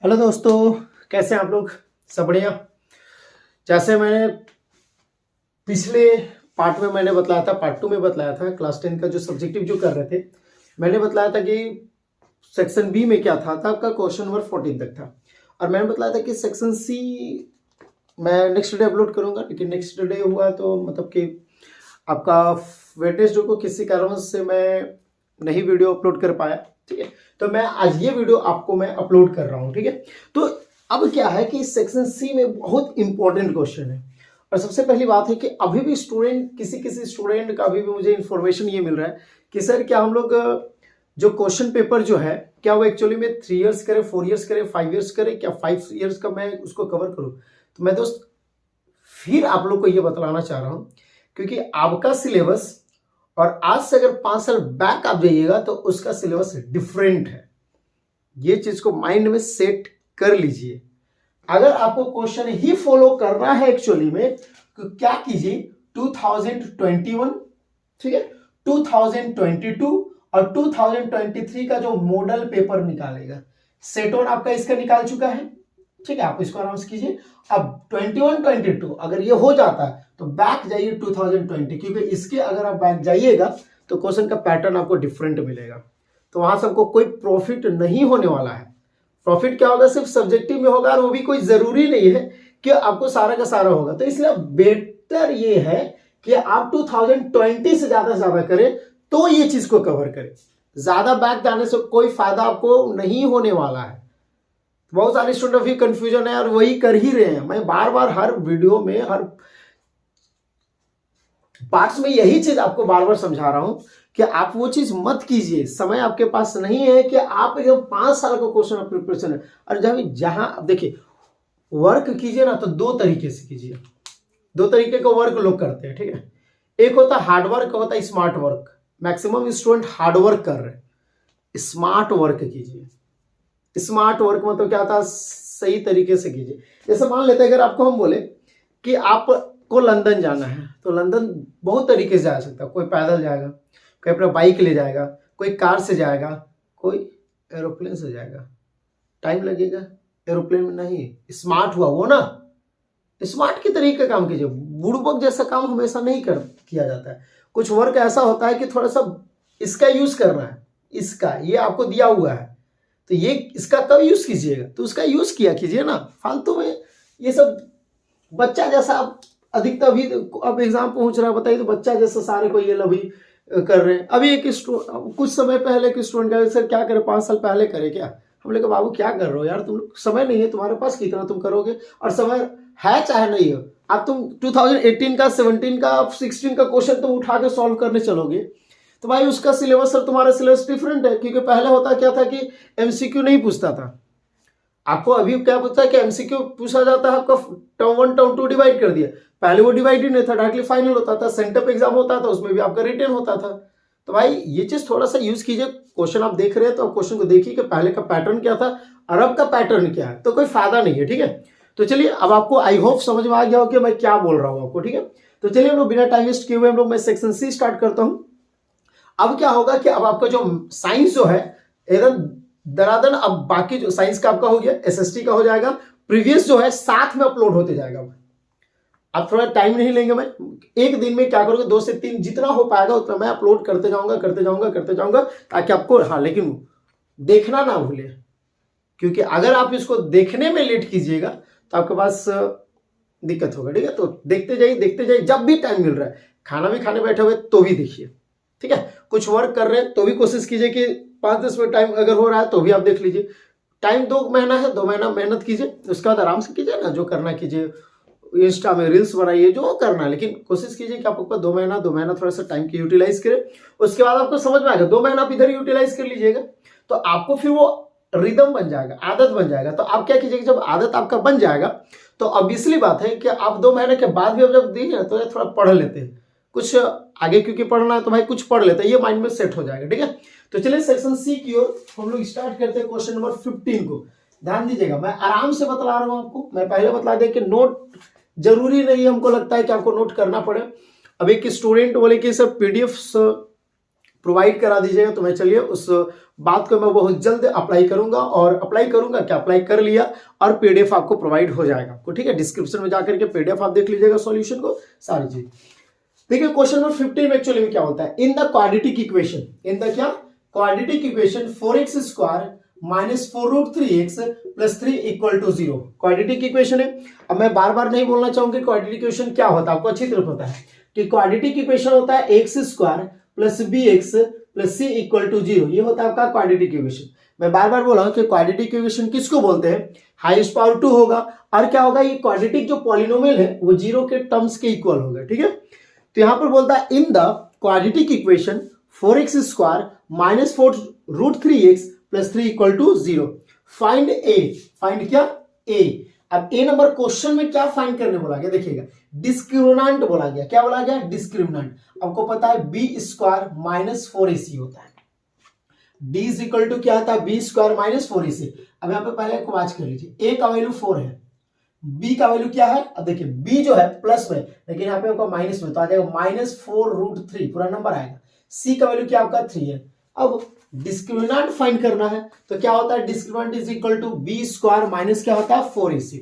Hello दोस्तों, कैसे हैं आप लोग? सब बढ़िया। जैसे मैंने पिछले पार्ट में मैंने बतलाया था, पार्ट 2 में बतलाया था, क्लास 10 का जो सब्जेक्टिव जो कर रहे थे, मैंने बतलाया था कि सेक्शन बी में क्या था आपका क्वेश्चन नंबर 14 तक था। और मैंने बतलाया था कि सेक्शन सी मैं नेक्स्ट डे अपलोड करूंगा, लेकिन नेक्स्ट डे हुआ तो मतलब कि आपका वेडनेसडे को किसी कारण से मैं नहीं वीडियो अपलोड कर पाया। ठीक है, तो मैं आज ये वीडियो आपको मैं अपलोड कर रहा हूँ। ठीक है, तो अब क्या है कि सेक्शन सी में बहुत इंपॉर्टेंट क्वेश्चन है। और सबसे पहली बात है कि अभी भी स्टूडेंट किसी स्टूडेंट का अभी भी मुझे इन्फॉर्मेशन ये मिल रहा है कि सर क्या हम लोग जो क्वेश्चन पेपर जो है क्या वो एक्चुअली में 3 इयर्स करे, 4 इयर्स करे, 5 इयर्स करे, क्या 5 इयर्स का मैं उसको कवर करूँ? तो मैं दोस्त फिर आप लोग को ये बतलाना चाह रहा हूँ, क्योंकि आपका सिलेबस और आज से अगर 5 साल बैक आप जाइएगा तो उसका सिलेबस डिफरेंट है। ये चीज को माइंड में सेट कर लीजिए। अगर आपको क्वेश्चन ही फॉलो करना है एक्चुअली में तो क्या कीजिए, 2021, ठीक है, 2022 और 2023 का जो मॉडल पेपर निकालेगा, सेट वन आपका इसका निकाल चुका है। ठीक है, आप इसको आराम से कीजिए। अब 21 22 अगर ये हो जाता है तो बैक जाइए 2020, क्योंकि इसके अगर आप बैक जाइएगा तो क्वेश्चन का पैटर्न आपको डिफरेंट मिलेगा, तो वहां से आपको कोई प्रॉफिट नहीं होने वाला है। प्रॉफिट क्या होगा, सिर्फ सब्जेक्टिव में होगा, और वो भी कोई जरूरी नहीं है कि आपको सारा का सारा होगा। तो इसलिए बेटर ये है कि आप 2020 से ज्यादा करें तो ये चीज को कवर करें। ज्यादा बैक जाने से कोई फायदा आपको नहीं होने वाला है। बहुत सारे स्टूडेंट अभी कंफ्यूजन है और वही कर ही रहे हैं। मैं बार बार हर वीडियो में, हर पार्ट्स में यही चीज आपको बार बार समझा रहा हूं कि आप वो चीज मत कीजिए। समय आपके पास नहीं है कि आप एकदम 5 साल का क्वेश्चन प्रिपरेशन है। और जहां आप देखिए वर्क कीजिए ना, तो 2 तरीके से कीजिए। 2 तरीके का वर्क लोग करते हैं। ठीक है, एक होता है हार्ड वर्क, होता है smart work. Maximum student hard work कर रहे हैं, स्मार्ट वर्क कीजिए। स्मार्ट वर्क मतलब क्या था, सही तरीके से कीजिए। जैसे मान लेते हैं अगर आपको हम बोले कि आपको लंदन जाना है, तो लंदन बहुत तरीके से जा सकता है। कोई पैदल जाएगा, कोई अपना बाइक ले जाएगा, कोई कार से जाएगा, कोई एरोप्लेन से जाएगा। टाइम लगेगा, एरोप्लेन में नहीं। स्मार्ट हुआ वो ना, स्मार्ट की तरीके का काम कीजिए। बुड़बक जैसा काम हमेशा नहीं किया जाता है। कुछ वर्क ऐसा होता है कि थोड़ा सा इसका यूज करना है, इसका ये आपको दिया हुआ है तो ये इसका कब यूज कीजिएगा, तो उसका यूज किया कीजिए ना। फालतू में ये सब बच्चा जैसा आप अधिकतर अभी अब एग्जाम पहुंच रहा है, बताइए, तो बच्चा जैसा सारे को ये लभी कर रहे हैं। अभी एक कुछ समय पहले के स्टूडेंट का सर क्या करे, 5 साल पहले करे क्या? हमने कहा बाबू क्या कर रहे हो यार, तुम समय नहीं है तुम्हारे पास, कितना तुम करोगे? और समय है चाहे नहीं हो, अब तुम 2018 का, 17 का, 16 का क्वेश्चन तुम उठा के सॉल्व करने चलोगे तो भाई उसका सिलेबस और तुम्हारा सिलेबस डिफरेंट है। क्योंकि पहले होता क्या था कि एमसीक्यू नहीं पूछता था आपको, अभी क्या पूछता है कि एमसीक्यू पूछा जाता है आपका टर्म 1 टर्म 2 डिवाइड कर दिया। पहले वो डिवाइड ही नहीं था, डायरेक्टली फाइनल होता था। सेंटअप एग्जाम होता था, उसमें भी आपका रिटन होता था। तो भाई ये चीज थोड़ा सा यूज कीजिए। क्वेश्चन आप देख रहे हैं तो आप क्वेश्चन को देखिए कि पहले का पैटर्न क्या था और अब का पैटर्न क्या है, तो कोई फायदा नहीं है। ठीक है, तो चलिए अब आपको आई होप समझ में आ गया हो कि मैं क्या बोल रहा हूँ आपको। ठीक है, तो चलिए हम लोग बिना टाइम वेस्ट किए हुए हम लोग मैं सेक्शन सी स्टार्ट करता हूँ। अब क्या होगा कि अब आपका जो साइंस जो है एकदम दरादन, अब बाकी जो साइंस का आपका हो गया, एसएसटी का हो जाएगा, प्रीवियस जो है साथ में अपलोड होते जाएगा। अब थोड़ा टाइम नहीं लेंगे, मैं एक दिन में क्या करूंगा, 2 से 3 जितना हो पाएगा उतना मैं अपलोड करते जाऊंगा ताकि आपको, हाँ लेकिन देखना ना भूले, क्योंकि अगर आप इसको देखने में लेट कीजिएगा तो आपके पास दिक्कत होगा। ठीक है, तो देखते जाइए, जब भी टाइम मिल रहा है, खाना भी खाने बैठे हुए तो भी देखिए। ठीक है, कुछ वर्क कर रहे हैं तो भी कोशिश कीजिए कि 5-10 मिनट टाइम अगर हो रहा है तो भी आप देख लीजिए। टाइम 2 महीना है, 2 महीना मेहनत कीजिए, उसके बाद आराम से कीजिए ना, जो करना कीजिए। इंस्टा में रील्स बनाइए, जो करना है, लेकिन कोशिश कीजिए कि आपको 2 महीना थोड़ा सा टाइम की यूटिलाइज करें। उसके बाद आपको समझ में आएगा, 2 महीना आप इधर यूटिलाइज कर लीजिएगा तो आपको फिर वो रिदम बन जाएगा, आदत बन जाएगा। तो आप क्या कीजिएगा, जब आदत आपका बन जाएगा तो ऑब्वियसली बात है कि आप 2 महीने के बाद भी अब जब देखिए तो थोड़ा पढ़ लेते हैं कुछ आगे, क्योंकि पढ़ना है तो भाई कुछ पढ़ लेते हैं, ये माइंड में सेट हो जाएगा। ठीक है, तो चलिए सेक्शन सी की ओर हम लोग स्टार्ट करते हैं। क्वेश्चन नंबर 15 को ध्यान दीजिएगा, मैं आराम से बतला रहा हूं आपको। मैं पहले बतला दिया कि नोट जरूरी नहीं, हमको लगता है कि आपको नोट करना पड़े। अब एक स्टूडेंट बोले कि सर पीडीएफ प्रोवाइड करा दीजिएगा। तो मैं चलिए उस बात को मैं बहुत जल्द अप्लाई करूंगा, और अप्लाई करूंगा क्या, अप्लाई कर लिया और पीडीएफ आपको प्रोवाइड हो जाएगा आपको, ठीक है। डिस्क्रिप्शन में जाकर के पीडीएफ आप देख लीजिएगा सॉल्यूशन को, सारी चीज। देखिए क्वेश्चन नंबर 15 में एक्चुअली में क्या होता है, in the quadratic equation, in the क्या, quadratic equation 4x square minus 4√3x plus 3 equal to 0। Quadratic equation है। अब मैं बार बार नहीं बोलना चाहूंगी क्वाड्रेटिक इक्वेशन क्या होता है, आपको अच्छी तरह पता है कि क्वाड्रेटिक इक्वेशन होता है x square plus b x plus c equal to 0। ये होता है आपका क्वाड्रेटिक इक्वेशन। मैं बार बार बोला हूं कि क्वाड्रेटिक इक्वेशन किसको बोलते हैं, हाईएस्ट पावर 2 होगा, और क्या होगा, ये क्वाड्रेटिक जो पॉलिनोमियल है वो 0 के टर्म्स के इक्वल होगा, ठीक है। तो यहां पर बोलता है in the quadratic equation 4x square minus 4√3x plus 3 equal to 0, find a, find क्या, ए। अब ए नंबर क्वेश्चन में क्या फाइंड करने बोला गया, देखिएगा डिस्क्रिमिनेंट बोला गया, क्या बोला गया, डिस्क्रिमिनेंट। आपको पता है बी स्क्वायर माइनस 4ac होता है, डी इज इक्वल टू क्या होता है, बी स्क्वायर माइनस 4ac। अब यहां पे पहले एक वाच कर लीजिए, ए का वैल्यू 4 है, बी का वैल्यू क्या है, अब देखिए बी जो है प्लस में, लेकिन यहाँ पे आपका माइनस में, तो आ जाएगा माइनस 4√3 पूरा नंबर आएगा। सी का वैल्यू क्या आपका 3 है। अब डिस्क्रिमिनेंट फाइंड करना है, तो क्या होता है, discriminant is equal to b square minus क्या होता है 4ac।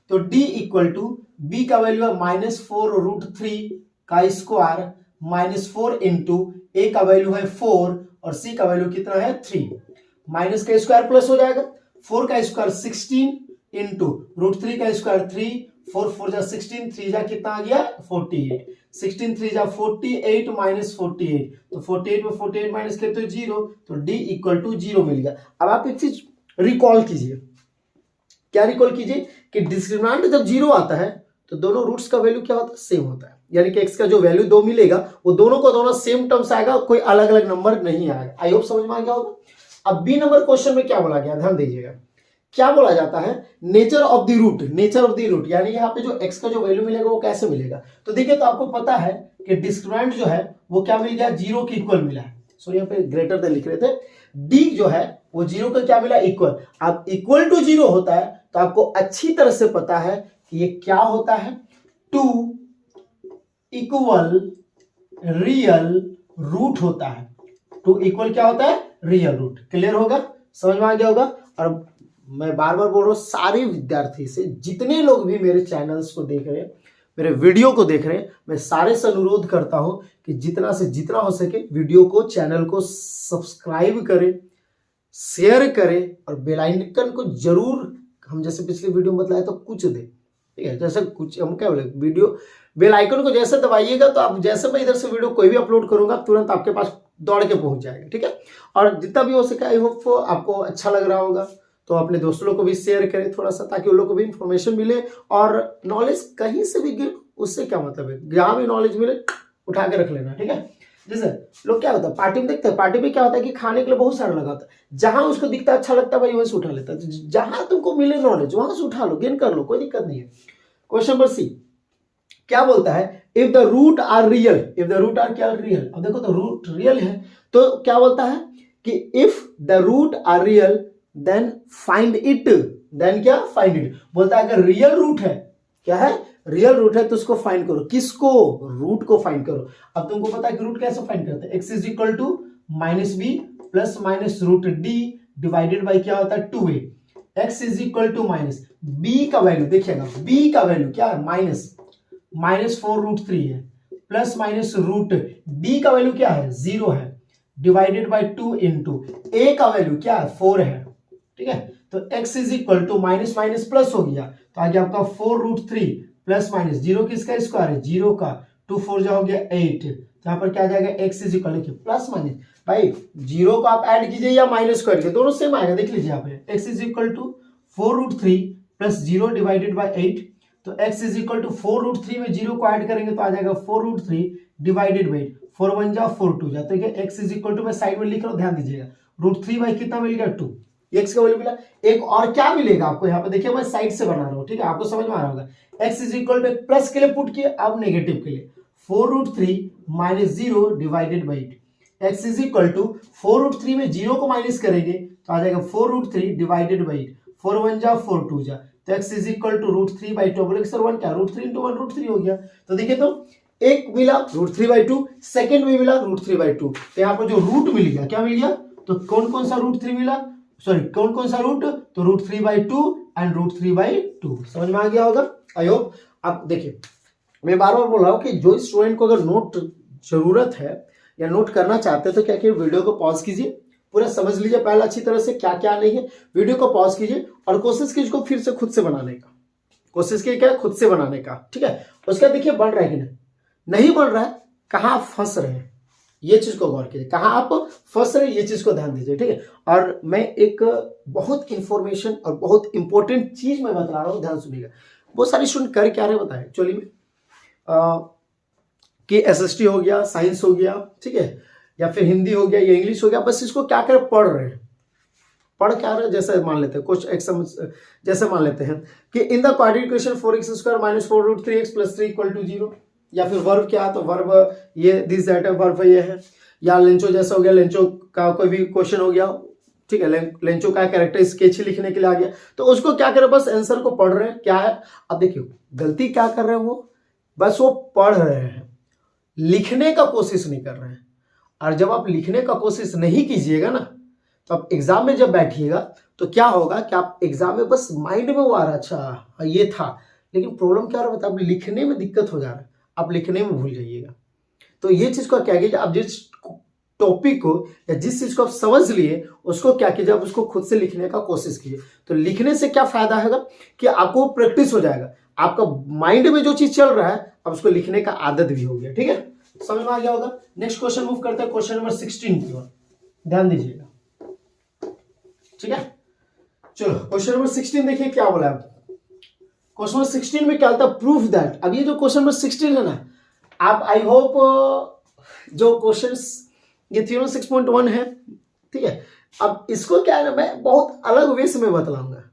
तो डी इक्वल टू बी का वैल्यू है माइनस 4√3 का स्क्वायर माइनस 4 इंटू ए का वैल्यू है 4 और सी का वैल्यू कितना है 3, माइनस का स्क्वायर प्लस हो जाएगा, 4 का स्क्वायर 16 इंटू √3 का स्क्वायर 3, 4 4 जा 16, 3 जा कितना आ गया 48, 16 3 जा 48 माइनस 48, तो 48 में 48 माइनस किया तो 0, तो डी इक्वल टू 0 मिल गया। अब आप एक चीज रिकॉल कीजिए, क्या रिकॉल कीजिए कि डिस्क्रिमिनेंट जब 0 आता है तो दोनों रूट्स का वैल्यू क्या होता है, सेम होता है, यानी कि x का जो वैल्यू 2 मिलेगा वो दोनों को दोनों सेम टर्म्स आएगा, कोई अलग अलग नंबर नहीं आएगा। आई होप समझ में आ गया होगा। अब बी नंबर क्वेश्चन में क्या बोला गया, ध्यान दीजिएगा, क्या बोला जाता है, nature of the root, nature of the root, यानी यहाँ पे जो x का जो वैल्यू मिलेगा वो कैसे मिलेगा। तो देखिए, तो आपको पता है कि डिस्क्रिमिनेंट जो है वो क्या मिल गया, 0 के इक्वल मिला है। सो यहाँ पे ग्रेटर देन लिख रहे थे, d जो है वो 0 का क्या मिला, इक्वल। अब इक्वल टू 0 होता है तो आपको अच्छी तरह से पता है कि ये क्या होता है, 2 इक्वल रियल रूट होता है। 2 इक्वल क्या होता है, रियल रूट। क्लियर होगा, समझ में आ गया होगा। और मैं बार बार बोल रहा हूं, सारे विद्यार्थी से, जितने लोग भी मेरे चैनल्स को देख रहे हैं, मेरे वीडियो को देख रहे हैं, मैं सारे से अनुरोध करता हूं कि जितना से जितना हो सके वीडियो को, चैनल को सब्सक्राइब करें, शेयर करें और बेल आइकन को जरूर, हम जैसे पिछले वीडियो में बताया तो कुछ दे, ठीक है, जैसे कुछ हम क्या बोले, वीडियो बेल आइकन को जैसे दबाइएगा तो आप, जैसे मैं इधर से वीडियो कोई भी अपलोड करूंगा तुरंत आपके पास दौड़ के पहुंच जाएगा, ठीक है। और जितना भी हो सके, आई होप आपको अच्छा लग रहा होगा, तो अपने दोस्तों लोग को भी शेयर करें थोड़ा सा, ताकि उन लोग को भी इंफॉर्मेशन मिले और नॉलेज कहीं से भी गिर, उससे क्या मतलब है, जहां भी नॉलेज मिले उठा के रख लेना, ठीक है। जैसे लोग क्या होता है, पार्टी में देखते हैं, पार्टी में क्या होता है कि खाने के लिए बहुत सारा लगा होता है, जहां उसको दिखता है अच्छा लगता है भाई वहीं से उठा लेता है। तो जहां तुमको मिले नॉलेज वहां से उठा लो, गेन कर लो, कोई दिक्कत नहीं है। क्वेश्चन नंबर सी क्या बोलता है, if the root are real, if the root are क्या रियल। अब देखो, तो रूट रियल है तो क्या बोलता है कि if the root are real then find it, then क्या, फाइंड इट। बोलता है अगर रियल रूट है, क्या है, रियल रूट है तो उसको फाइंड करो। किसको, रूट को फाइंड करो। अब तुमको पता है कि रूट कैसे फाइंड करते हैं, x is equal to minus b plus minus root D divided by क्या होता है 2a। x is equal to minus b का वैल्यू, देखिएगा b का वैल्यू क्या है, माइनस 4√3 है, प्लस माइनस रूट d का वैल्यू क्या है 0 है, डिवाइडेड बाई 2 इंटू a का वैल्यू क्या है 4 है, ठीक है। तो x is equal to minus minus plus हो गया, तो आगे आपका 4√3 प्लस माइनस 0 किसका स्क्वायर है, 0 का, 2 4 जा हो गया 8, तो यहाँ पर क्या आ जाएगा, x is equal to plus minus, भाई 0 को आप ऐड कीजिए या माइनस करिए, दोनों सेम आएगा, देख लीजिए यहाँ पे, x is equal to 4√3 plus 0 divided by 8, तो x इज इक्वल टू 4√3 में 0 को ऐड करेंगे तो आ जाएगा 4√3 डिवाइडेड बाई 4 1 जा 4 2 जा, तो x इज इक्वल टू, मैं साइड में लिख रहा हूँ, ध्यान दीजिएगा, √3 बाई कितना मिल गया 2, x का वैल्यू मिला। एक और क्या मिलेगा आपको, यहाँ पे देखिए मैं साइड से बना रहा हूँ, ठीक है, आपको समझ में आ रहा होगा। x is equal to plus के लिए पुट किए, अब नेगेटिव के लिए 4√3 minus 0 divided by 8, x is equal to 4√3 में 0 को माइनस करेंगे तो आ जाएगा 4√3 डिवाइडेड बाई 4 1 जा 4 2 जा, तो x is equal to √3 by 2, बोले सर 1 क्या, √3 into 1 √3 हो गया। तो देखिए, तो एक मिला √3/2, सेकेंड में मिला √3/2, तो यहाँ पर जो रूट मिल गया, क्या मिल गया, तो कौन कौन सा √3 मिला, सॉरी कौन कौन सा रूट, तो √3/2 एंड √3/2। समझ में आ गया होगा आई होप। अब देखिए मैं बार बार बोल रहा हूँ कि जो स्टूडेंट को अगर नोट जरूरत है या नोट करना चाहते हैं तो क्या कि वीडियो को पॉज कीजिए, पूरा समझ लीजिए पहले अच्छी तरह से क्या क्या नहीं है, वीडियो को पॉज कीजिए और कोशिश कीजिए इसको फिर से खुद से बनाने का, कोशिश की क्या खुद से बनाने का, ठीक है। उसका देखिए बन रहा है कि नहीं बन रहा है, कहाँ आप फंस रहे हैं ये चीज को गौर कीजिए, कहाँ आप फंस रहे हैं ये चीज को ध्यान दीजिए, ठीक है। और मैं एक बहुत इंफॉर्मेशन और बहुत इंपॉर्टेंट चीज मैं बता रहा हूँ, ध्यान सुनिएगा। बहुत सारे स्टूडेंट कर क्या रहे बताए एक्चुअली में कि SST हो गया, साइंस हो गया, ठीक है, या फिर हिंदी हो गया या इंग्लिश हो गया, बस इसको क्या कर पढ़ रहे हैं, पढ़ क्या रहे, जैसे मान लेते हैं कुछ जैसे मान लेते हैं कि इन the quadratic equation 4x² - 4√3x + 3 = 0, या फिर वर्ब क्या है, तो वर्ब ये दिस दैट है, वर्ब ये है, या लेंचो जैसा हो गया, लेंचो का कोई भी क्वेश्चन हो गया, ठीक है, लेंचो का कैरेक्टर स्केच लिखने के लिए आ गया, तो उसको क्या करें, बस आंसर को पढ़ रहे हैं, क्या है। अब देखिए गलती क्या कर रहे हैं वो, बस वो पढ़ रहे हैं, लिखने का कोशिश नहीं कर रहे हैं। और जब आप लिखने का कोशिश नहीं कीजिएगा ना, तो आप एग्जाम में जब बैठिएगा तो क्या होगा कि आप एग्जाम में बस माइंड में वो आ रहा, अच्छा ये था, लेकिन प्रॉब्लम क्या रहा, आप लिखने में दिक्कत हो जा रहा है, आप लिखने में भूल जाइएगा। तो ये चीज को क्या कीजिए, आप जिस टॉपिक को या जिस चीज को आप समझ लिए उसको क्या कीजिए, आप उसको खुद से लिखने का कोशिश कीजिए। तो लिखने से क्या फायदा होगा कि आपको प्रैक्टिस हो जाएगा, आपका माइंड में जो चीज चल रहा है अब उसको लिखने का आदत भी हो गया, ठीक है, समझ में आ गया होगा। नेक्स्ट क्वेश्चन मूव करते हैं, क्वेश्चन नंबर 16 की ओर ध्यान दीजिएगा, ठीक है। चलो क्वेश्चन नंबर 16 देखिए क्या बोला है। क्वेश्चन नंबर 16 में क्या होता है, प्रूफ दैट। अब ये जो क्वेश्चन नंबर 16 है ना, आप आई होप जो क्वेश्चंस ये थ्योरम 6.1 है, ठीक है। अब इसको क्या है ना, मैं बहुत अलग वे से मैं बतलाऊंगा,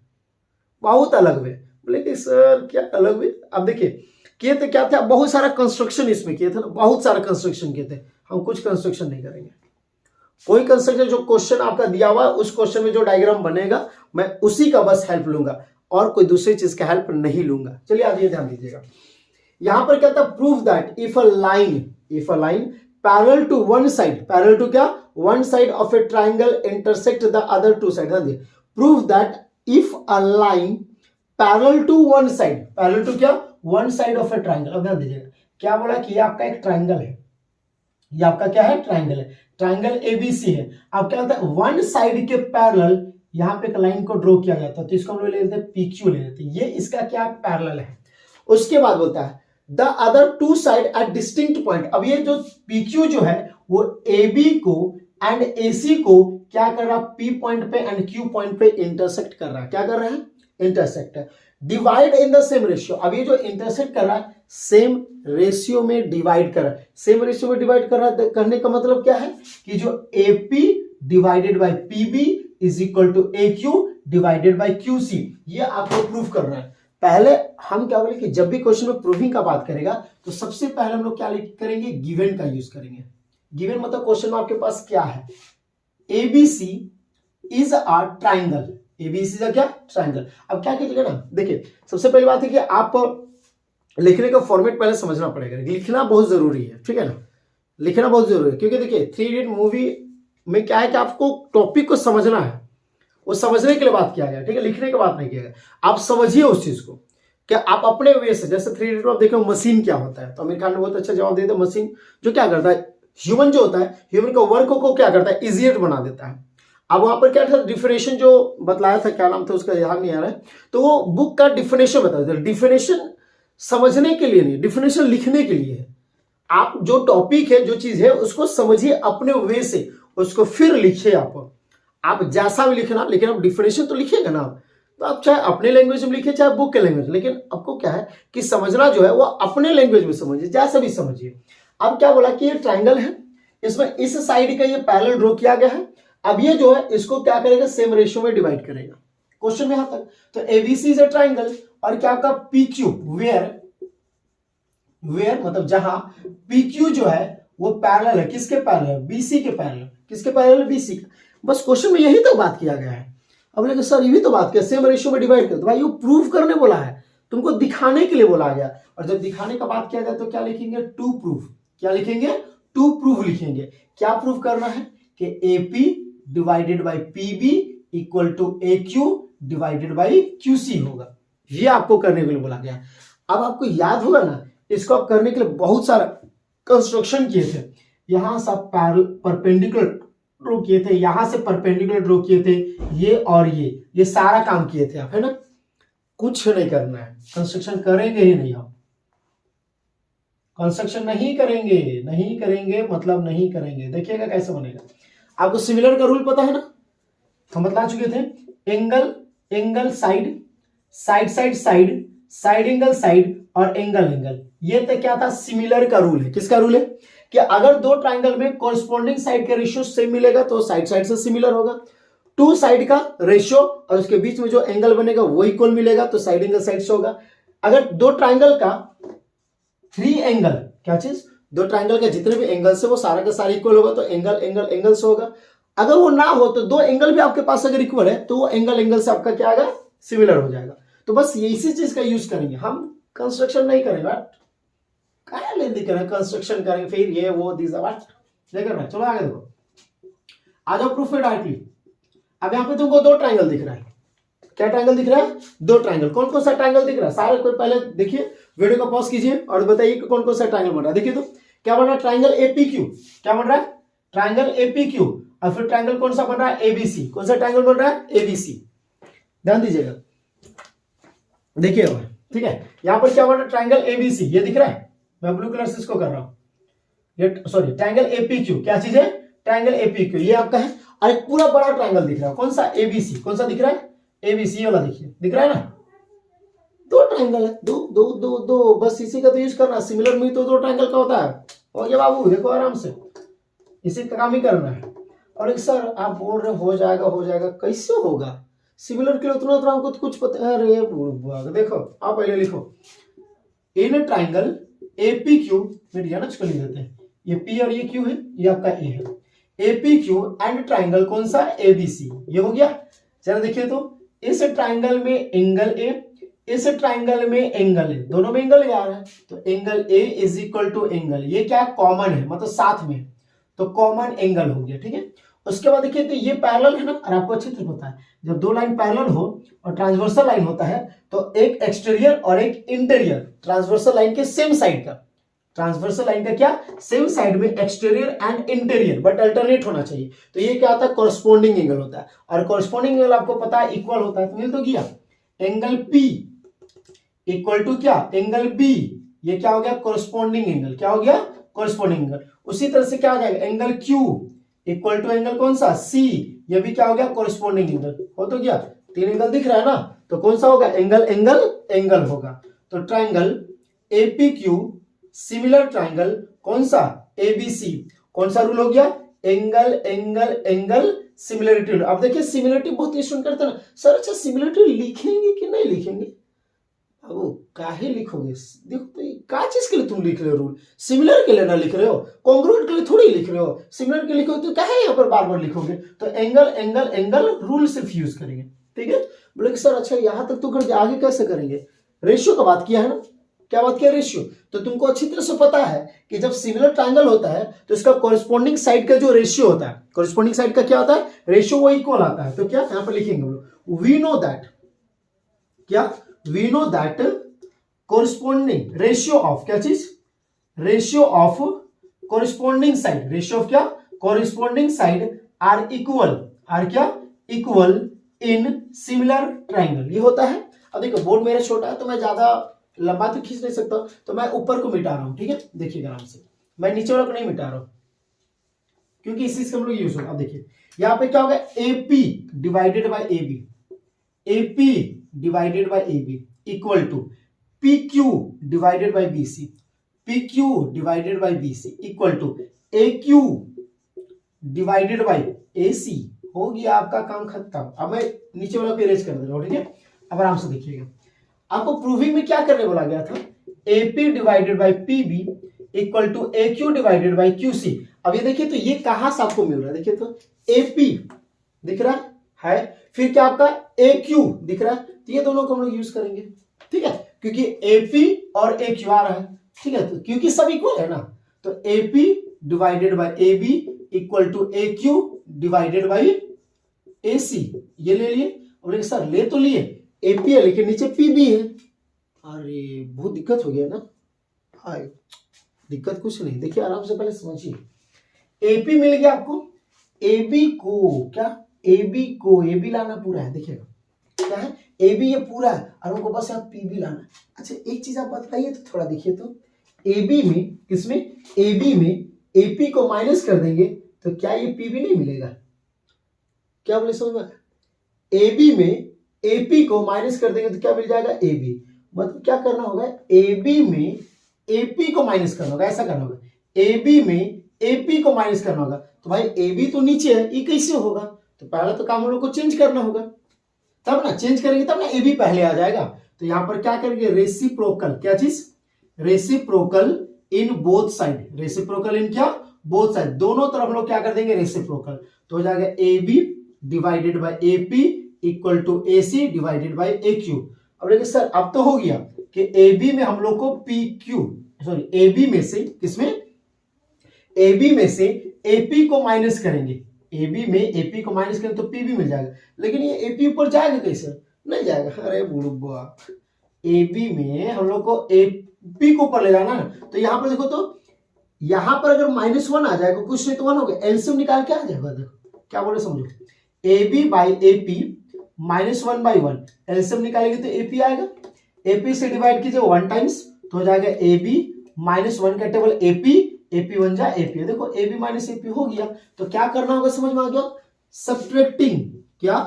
बहुत अलग वे। बोले कि सर क्या अलग वे, अब देखिए किए थे क्या थे, बहुत सारा कंस्ट्रक्शन इसमें किए थे ना, बहुत सारा कंस्ट्रक्शन किए थे, हम कुछ कंस्ट्रक्शन नहीं करेंगे। कोई कंस्ट्रक्शन जो क्वेश्चन आपका दिया हुआ उस क्वेश्चन में जो डायग्राम बनेगा मैं उसी का बस हेल्प लूंगा और कोई दूसरी चीज का हेल्प नहीं लूंगा। चलिए आज ये ध्यान दीजिएगा, यहां पर क्या था, proof that if a line parallel to one side, parallel to क्या, one side of a triangle intersect the other two side. ध्यान दीजिए, proof that if a line parallel to one side, parallel to क्या, one side of a triangle. अब ध्यान दीजिएगा क्या बोला कि ये आपका एक ट्राइंगल है, ये आपका क्या है, ट्राइंगल है, ट्राइंगल ABC है। अब क्या होता है, वन साइड के पैरेलल यहां पे एक लाइन को ड्रॉ किया जाता है, तो इसको हम लोग ले लेते हैं PQ ले लेते हैं, ये इसका क्या पैरेलल है। उसके बाद बोलता है the other two side at distinct point. अब ये जो PQ जो है वो AB को एंड AC को क्या कर रहा है, P पॉइंट पे एंड Q पॉइंट पे इंटरसेक्ट कर रहा है, क्या कर रहा है, इंटरसेक्ट है। Divide in the same ratio, अब ये जो इंटरसेक्ट कर रहा है सेम रेशियो में डिवाइड कर रहा है, सेम रेशियो में डिवाइड कर रहा है, करने का मतलब क्या है कि जो AP divided by PB is equal to AQ divided by QC, ये आपको प्रूफ करना है। पहले हम क्या बोले कि जब भी क्वेश्चन में प्रूविंग का बात करेगा तो सबसे पहले हम लोग क्या करेंगे, गिवन का यूज करेंगे। गिवन मतलब क्वेश्चन में आपके पास क्या है, ABC is a triangle, ABC का क्या, ट्राइंगल। अब क्या कीजिएगा ना, देखिए सबसे पहली बात है कि आप लिखने का फॉर्मेट पहले समझना पड़ेगा, लिखना बहुत जरूरी है, ठीक है ना, लिखना बहुत जरूरी है, क्योंकि देखिए 3 इडियट मूवी में क्या है कि आपको टॉपिक को समझना है, वो समझने के लिए बात किया गया, ठीक है, लिखने की बात नहीं किया गया। आप समझिए उस चीज को कि आप अपने वे से, जैसे 3 इडियट में आप देखो मशीन क्या होता है, तो आमिर खान ने बहुत अच्छा जवाब दे दिया, मशीन जो क्या करता है, ह्यूमन जो होता है, ह्यूमन का वर्क को क्या करता है, इजिएट बना देता है। अब वहां पर क्या था, डिफिनेशन जो बतलाया था, क्या नाम था उसका याद नहीं आ रहा है, तो वो बुक का डिफिनेशन बताया था। डिफिनेशन समझने के लिए नहीं, डिफिनेशन लिखने के लिए है। आप जो टॉपिक है, जो चीज है, उसको समझिए अपने वे से, उसको फिर लिखिए। आप जैसा भी लिखना, लेकिन आप डिफिनेशन तो लिखिएगा ना, तो आप चाहे अपने लैंग्वेज में लिखिए चाहे बुक के लैंग्वेज, लेकिन आपको क्या है कि समझना जो है वो अपने लैंग्वेज में समझिए, जैसा भी समझिए। अब क्या बोला कि ये ट्राइंगल है, इसमें इस साइड का ये पैरेलल ड्रॉ किया गया है। अब ये जो है इसको क्या करेगा, सेम रेशियो में डिवाइड करेगा। क्वेश्चन में यहां तक तो ABC इज अ ट्राइंगल, और क्या आपका PQ वेयर मतलब जहां PQ जो है वो पैरेलल है, किसके पैरेलल, BC के पैरेलल, किसके पैरेलल, BC का। बस क्वेश्चन में यही तो बात किया गया है। अब लेकिन सर ये भी तो बात किया, सेम रेशियो में डिवाइड कर, तो भाई वो प्रूव करने बोला है, तुमको दिखाने के लिए बोला गया, और जब दिखाने का बात किया जाए तो क्या लिखेंगे, टू प्रूफ। क्या लिखेंगे, टू प्रूफ लिखेंगे। क्या प्रूफ करना है कि AP divided by PB equal to AQ divided by QC होगा। ये आपको करने के लिए बोला गया। अब आपको याद होगा ना, इसको आप करने के लिए बहुत सारा कंस्ट्रक्शन किए थे। यहां से आप परपेंडिकुलर ड्रॉ किए थे, यहां से परपेंडिकुलर ड्रॉ किए थे, ये और ये सारा काम किए थे आप, है ना। कुछ नहीं करना है, कंस्ट्रक्शन करेंगे ही नहीं हम, कंस्ट्रक्शन नहीं करेंगे मतलब नहीं करेंगे। देखिएगा कैसे बनेगा। आपको सिमिलर का रूल पता है ना, हम बता चुके थे। Angle side, side angle side और एंगल। ये तो क्या था, सिमिलर का रूल है। किसका रूल है कि अगर दो ट्राइंगल में कॉरस्पॉन्डिंग साइड का रेशियो सेम मिलेगा तो साइड से सिमिलर होगा। टू साइड का रेशियो और उसके बीच में जो एंगल बनेगा वो इक्वल मिलेगा तो साइड एंगल साइड से होगा। अगर दो ट्राइंगल का थ्री एंगल, क्या चीज, दो ट्राइंगल का जितने भी एंगल से वो सारा का सारा इक्वल होगा तो एंगल से होगा। अगर वो ना हो तो दो एंगल भी आपके पास अगर इक्वल है तो वो एंगल से आपका क्या आएगा, सिमिलर हो जाएगा। तो बस इसी चीज का यूज करेंगे हम, कंस्ट्रक्शन नहीं करेंगे। क्या लेंदी करें, कंस्ट्रक्शन करेंगे फिर ये वो दिस नहीं करना। चलो आगे देखो, आ जाओ प्रूफ में डायरेक्टली। अब यहाँ पे तुमको दो ट्राइंगल दिख रहा है। क्या ट्राइंगल दिख रहा है, दो ट्राइंगल। कौन कौन सा ट्राइंगल दिख रहा है, सारे को पहले देखिए, वीडियो को पॉज कीजिए और बताइए कि कौन कौन सा ट्राइंगल बन रहा है। देखिए तो क्या बन रहा है, ट्राइंगल एपीक्यू। क्या बन रहा है, ट्राइंगल एपीक्यू। और फिर ट्राइंगल कौन सा बन रहा है, एबीसी। कौन सा ट्राइंगल बन रहा है, एबीसी। ध्यान दीजिएगा, देखिए ठीक है। यहां पर क्या बन रहा है, ट्राइंगल एबीसी, ये दिख रहा है। मैं ब्लू कलर से इसको कर रहा हूं, ये सॉरी ट्राइंगल एपीक्यू। क्या चीज है, ट्राइंगल एपीक्यू, ये आपका है। और एक पूरा बड़ा ट्राइंगल दिख रहा है, कौन सा, एबीसी। कौन सा दिख रहा है, एबीसी वाला। देखिए दिख रहा है ना, दो ट्राइंगल है, दो दो दो दो, बस इसी का तो यूज करना। सिमिलर में तो दो ट्राइंगल का होता है। और ये बाबू देखो आराम से इसी का काम ही करना है। और एक सर आप बोल रहे हो जाएगा, कैसे होगा, सिमिलर के लिए उतना हमको तो कुछ पता है। अरे देखो आप पहले लिखो, इन ट्राइंगल एपीक्यू, मीडिया ना लिख देते हैं, ये पी और ये क्यू है, ये आपका ए है। एपीक्यू एंड ट्राइंगल कौन सा, एबीसी। ये हो गया। जरा देखिए तो, इस ट्राइंगल में एंगल ए, इस ट्राइंगल में एंगल ए, दोनों में एंगल आ रहा है तो angle A is equal to angle, ये क्या कॉमन है, मतलब साथ में, तो कॉमन एंगल हो गया। ठीक है, उसके बाद देखिए तो ये पैरेलल है ना, और आपको अच्छी तरह पता है जब दो लाइन पैरेलल हो और ट्रांसवर्सल लाइन होता है तो एक एक्सटीरियर और एक इंटीरियर, ट्रांसवर्सल लाइन के सेम साइड का, ट्रांसवर्सल लाइन का क्या, सेम साइड में exterior and interior, but alternate होना चाहिए। तो ये क्या होता है, कॉरस्पॉन्डिंग एंगल होता है। और कॉरस्पॉन्डिंग एंगल आपको पता है इक्वल होता है, तो मिल तो गया। एंगल पी इक्वल टू क्या, एंगल बी, ये क्या हो गया, कॉरस्पॉन्डिंग एंगल। क्या हो गया, कॉरस्पॉन्डिंग एंगल। उसी तरह से क्या हो जाएगा, angle Q equal to angle कौन सा, सी, ये भी क्या हो गया, कॉरस्पॉन्डिंग एंगल। हो तो गया, तीन एंगल दिख रहा है ना, तो कौन सा होगा, एंगल होगा। तो ट्राइंगल एपीक्यू सिमिलर ट्राइंगल कौन सा, एबीसी। कौन सा रूल हो गया, एंगल सिमिलरिटी रूल। अब देखिए सिमिलरिटी बहुत स्टूडेंट करते हैं ना, सर अच्छा सिमिलरिटी लिखेंगे कि नहीं लिखेंगे। अब काहे लिखोगे, देखो तो क्या चीज के लिए तुम लिख रहे हो रूल, सिमिलर के लिए ना लिख रहे हो, कॉन्ग्रुएंट के लिए थोड़ी लिख रहे हो। सिमिलर के लिखोगे तो काहे यहाँ पर बार बार लिखोगे। तो एंगल रूल सिर्फ यूज करेंगे। ठीक है, बोले कि सर अच्छा यहाँ तक तो कर, आगे कैसे करेंगे, रेशियो का बात किया है ना, क्या बात किया, रेशियो। तो तुमको अच्छी तरह से पता है कि जब सिमिलर ट्राइंगल होता है तो इसका कॉरस्पॉन्डिंग साइड का जो रेशियो होता है, कॉरस्पॉन्डिंग साइड का क्या होता है, रेशियो, वो इक्वल आता है। तो क्या यहां पर लिखेंगे हम लोग, वी नो दैट, क्या, we know that corresponding ratio of, क्या चीज, ratio of corresponding side, ratio of क्या, corresponding side are equal, are क्या, इक्वल इन सिमिलर ट्राइंगल, ये होता है। अब देखो बोर्ड मेरा छोटा है तो मैं ज्यादा लंबा तो खींच नहीं सकता, तो मैं ऊपर को मिटा रहा हूं। ठीक है, देखिएगा आराम से, मैं नीचे वाला को नहीं मिटा रहा हूं क्योंकि इसी से हम लोग यूज होगा। अब देखिए यहां पे क्या होगा, AP divided by AB, AP divided by AB equal to PQ divided by BC, PQ divided by BC equal to AQ divided by AC। हो गया आपका काम खत्म। अब मैं नीचे वाला को इरेज कर दे रहा हूं। ठीक है, अब आराम से देखिएगा, आपको प्रूविंग में क्या करने बोला गया था, AP divided by PB equal to AQ divided by QC। अब ये देखिए तो ये कहां से आपको मिल रहा है, देखिए तो AP दिख रहा है, फिर क्या आपका AQ दिख रहा है, तो ये दोनों को हम लोग यूज करेंगे। ठीक है, क्योंकि एपी और ए क्यू आ रहा है, ठीक है, तो क्योंकि सब इक्वल है ना, तो AP divided by A B equal to A Q divided by A C, ये ले लिए। बोले सर ले तो लिए, एपी है लेकिन नीचे पीबी है। अरे बहुत दिक्कत हो गया ना। हाय दिक्कत कुछ नहीं, देखिए आराम से पहले समझिए। एपी मिल गया आपको, एबी को क्या, एबी को एबी लाना पूरा है, देखिएगा क्या है, एबी ये पूरा है और हमको बस यहाँ पीबी लाना है। अच्छा एक चीज आप बताइए तो थोड़ा देखिए तो, एबी में किसमें, एबी में एपी को माइनस कर देंगे तो क्या ये पीबी नहीं मिलेगा, क्या बोले समझ में, एबी में एपी को माइनस कर देंगे तो क्या मिल जाएगा एबी, मतलब क्या करना होगा, एबी में एपी को माइनस करना होगा, ऐसा करना होगा, एबी में एपी को माइनस करना होगा। तो भाई एबी तो नीचे है, ये कैसे होगा, तो पहले तो काम हम लोग को चेंज करना होगा, तब ना चेंज करेंगे तब ना एबी पहले आ जाएगा। तो यहां पर क्या करेंगे, रेसिप्रोकल, क्या चीज, reciprocal in both side, reciprocal in क्या, बोथ साइड, दोनों तरफ हम लोग क्या कर देंगे रेसिप्रोकल, तो हो जाएगा A B divided by A P equal to A C divided by A Q. अब देखिए सर अब तो हो गया कि ए बी में हम लोग को P Q, sorry A B में से किसमें, ए बी में से ए पी को माइनस करेंगे, ए बी में ए पी को माइनस करें तो पी भी मिल जाएगा, लेकिन ये ए पी ऊपर जाएगा कैसे, नहीं जाएगा। अरे बुढ़ा, ए बी में हम लोग को ए पी को ऊपर ले जाना है, तो यहां पर देखो तो यहां पर अगर -1 आ जाएगा, कुछ नहीं तो 1 हो गया, एलसीएम निकाल के आ जाएगा, देखो क्या बोले समझो, A B by A P -1/1, LCM निकालेंगे तो ए पी आएगा, ए पी से डिवाइड कीजिए 1 टाइम्स तो हो जाएगा ए बी -1 का टेबल ए पी, एपी 1 जा एपी, देखो ए बी माइनस एपी हो गया, तो क्या करना होगा समझ में आ गया, सब्ट्रैक्टिंग, क्या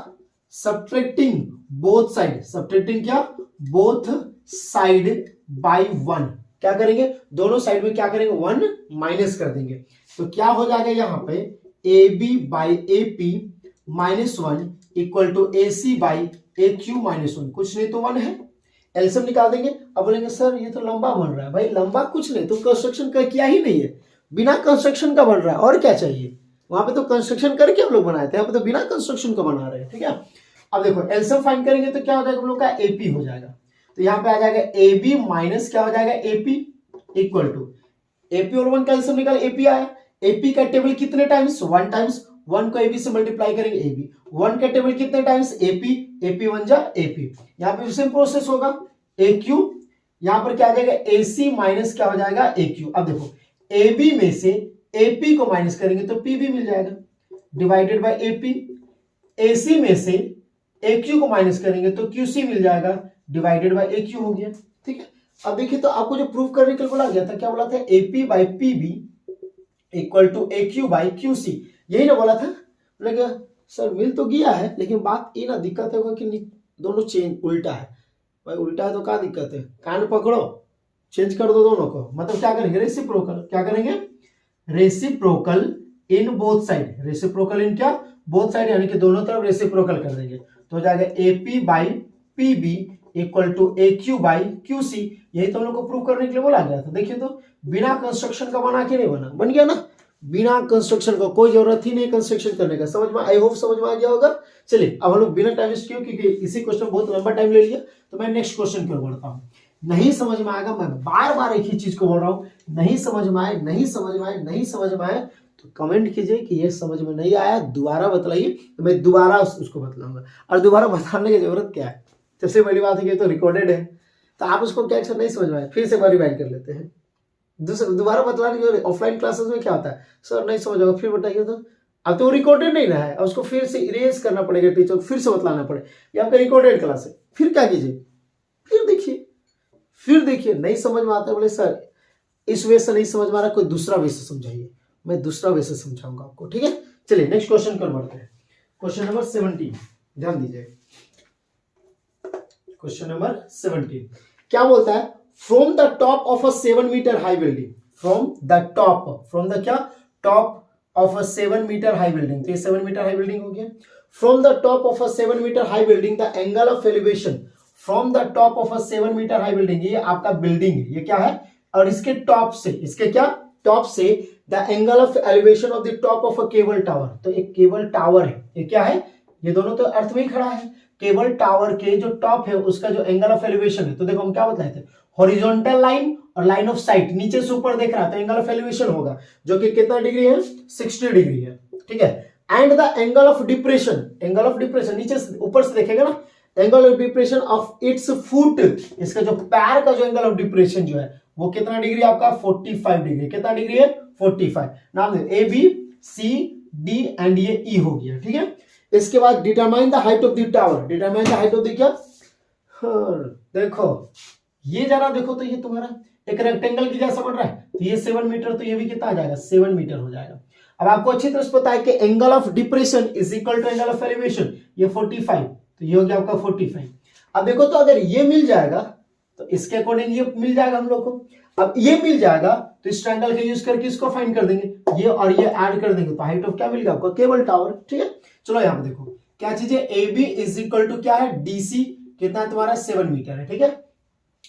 सब्ट्रैक्टिंग बोथ साइड, सब्ट्रैक्टिंग क्या, बोथ साइड बाय 1, क्या करेंगे दोनों साइड में क्या करेंगे 1 माइनस कर देंगे, तो क्या हो जाएगा यहाँ पे A B by A P -1 equal to A C by A Q -1, कुछ नहीं तो 1 है, एलसीएम निकाल देंगे। अब बोलेंगे सर ये तो लंबा बन रहा है, भाई लंबा कुछ नहीं, तुम कंस्ट्रक्शन का किया ही नहीं है, बिना कंस्ट्रक्शन का बन रहा है, और क्या चाहिए, वहां पे तो कंस्ट्रक्शन करके हम लोग बनाए थे, यहाँ पे तो बिना कंस्ट्रक्शन का बना रहे हैं, ठीक है। अब देखो एलसीएम फाइंड करेंगे तो क्या हो जाएगा हम लोग का एपी हो जाएगा, तो यहाँ पे आ जाएगा ए बी माइनस क्या हो जाएगा एपी इक्वल टू एपी और 1 का एलसीएम निकाल, एपी आया, एपी का टेबल कितने टाइम्स 1 टाइम्स, 1 को एबी से मल्टीप्लाई करेंगे एबी, 1 का टेबल कितने टाइम्स एपी, एपी 1 जा एपी, यहाँ पे सेम प्रोसेस होगा ए क्यू, यहां पर क्या आ जाएगा ए सी माइनस क्या हो जाएगा ए क्यू। अब देखो ए बी में से ए पी को माइनस करेंगे तो पी भी मिल जाएगा डिवाइडेड बाय ए पी, ए सी में से ए क्यू को माइनस करेंगे तो क्यू सी मिल जाएगा डिवाइडेड बाय ए क्यू हो गया, ठीक है। अब देखिए तो आपको जो प्रूफ करने के लिए बोला गया था, क्या बोला था, A P by P B equal to A Q by Q C, यही ना बोला था। बोलेगा सर मिल तो गया है, लेकिन बात ये ना दिक्कत होगा कि दोनों चेंज उल्टा है, भाई उल्टा है तो क्या दिक्कत है, कान पकड़ो चेंज कर दो दोनों को, मतलब क्या करेंगे रेसिप्रोकल, क्या करेंगे reciprocal in both side, reciprocal in क्या बोथ साइड, यानी कि दोनों तरफ रेसिप्रोकल कर देंगे, तो हो जाएगा A P by P B equal to A Q by Q C, यही तो हम लोग को प्रूव करने के लिए बोला गया था। देखिए तो बिना कंस्ट्रक्शन का बना के नहीं बना, बन गया ना, बिना कंस्ट्रक्शन का कोई जरूरत ही नहीं कंस्ट्रक्शन करने का, समझ में, आई होप समझ में आ गया होगा। चलिए अब हम लोग बिना टाइम वेस्ट किए, क्योंकि इसी क्वेश्चन बहुत लंबा टाइम ले लिया, तो मैं नेक्स्ट क्वेश्चन की ओर बढ़ता हूँ। नहीं समझ में आएगा, मैं बार बार एक ही चीज को बोल रहा हूँ, नहीं समझ में आए, नहीं समझ में आए, नहीं समझ में आए तो कमेंट कीजिए कि ये समझ में नहीं आया, दोबारा बतलाइए, तो मैं दोबारा उसको बतलाऊंगा। और दोबारा बताने की जरूरत क्या है, सबसे बड़ी बात है कि तो रिकॉर्डेड है, तो आप उसको क्या नहीं समझ में आए फिर से बार रिवाइंड कर लेते हैं। दोबारा बतलाने की ऑफलाइन क्लासेस में क्या होता है, सर नहीं समझ आओ फिर बताइए, तो अब तो रिकॉर्डेड नहीं रहा है, उसको फिर से इरेज करना पड़ेगा, टीचर को फिर से बतलाना पड़ेगा, ये आपका रिकॉर्डेड क्लास है, फिर क्या कीजिए, फिर देखिए नहीं समझ में आता है, बोले सर इस वे से नहीं समझ में आ रहा, कोई दूसरा वे से समझाइए, मैं दूसरा वे से समझाऊंगा आपको, ठीक है। चलिए नेक्स्ट क्वेश्चन कर बढ़ते हैं, क्वेश्चन नंबर 17, ध्यान दीजिए, क्वेश्चन नंबर 17 क्या बोलता है, from the top of a 7 metre high building, from the क्या top of a 7 metre high building, तो ये 7 मीटर हाई बिल्डिंग हो गया, from the top of a 7 metre high building the angle of elevation, from the top of a 7 metre high building, ये आपका building है, ये क्या है, और इसके टॉप से, इसके क्या टॉप से the angle of elevation of the top of a cable tower, तो एक केबल टावर है, ये क्या है, ये दोनों तो अर्थ में ही खड़ा है, केबल टावर के जो टॉप है उसका जो एंगल ऑफ एलिवेशन है, तो देखो हम क्या बताए थे, हॉरिजॉन्टल लाइन और लाइन ऑफ साइट नीचे से ऊपर देख रहा है तो एंगल ऑफ एलिवेशन होगा जो कि कितना डिग्री है, 60 डिग्री है, ठीक है। And the angle of depression, angle of depression नीचे से ऊपर से देखेगा ना, angle of depression of its foot, इसका जो पैर का जो एंगल ऑफ डिप्रेशन जो है वो कितना डिग्री आपका, 45 डिग्री। कितना डिग्री है, 45। नाम दे A B C D and ये ई हो गया, ठीक है। इसके बाद determine the height of the tower, determine the height of the क्या, देखो ये जरा देखो तो ये तुम्हारा एक रेक्टेंगल की जैसा बन रहा है, तो ये 7 मीटर, तो ये भी कितना आ जाएगा, 7 मीटर हो जाएगा। अब आपको अच्छी तरह से पता है कि angle of depression is equal to angle of elevation, ये 45, तो ये हो गया आपका 45। अब देखो तो अगर ये मिल जाएगा तो इसके अकॉर्डिंग ये मिल जाएगा हम लोग को। अब ये मिल जाएगा तो इस ट्रायंगल का यूज करके इसको फाइंड कर देंगे, ये और ये ऐड कर देंगे तो हाइट ऑफ क्या मिल गया आपको, केबल टावर, ठीक है। चलो यहाँ पे देखो क्या चीज है, A B is equal to क्या है, डी सी कितना है तुम्हारा, 7 मीटर है, ठीक है।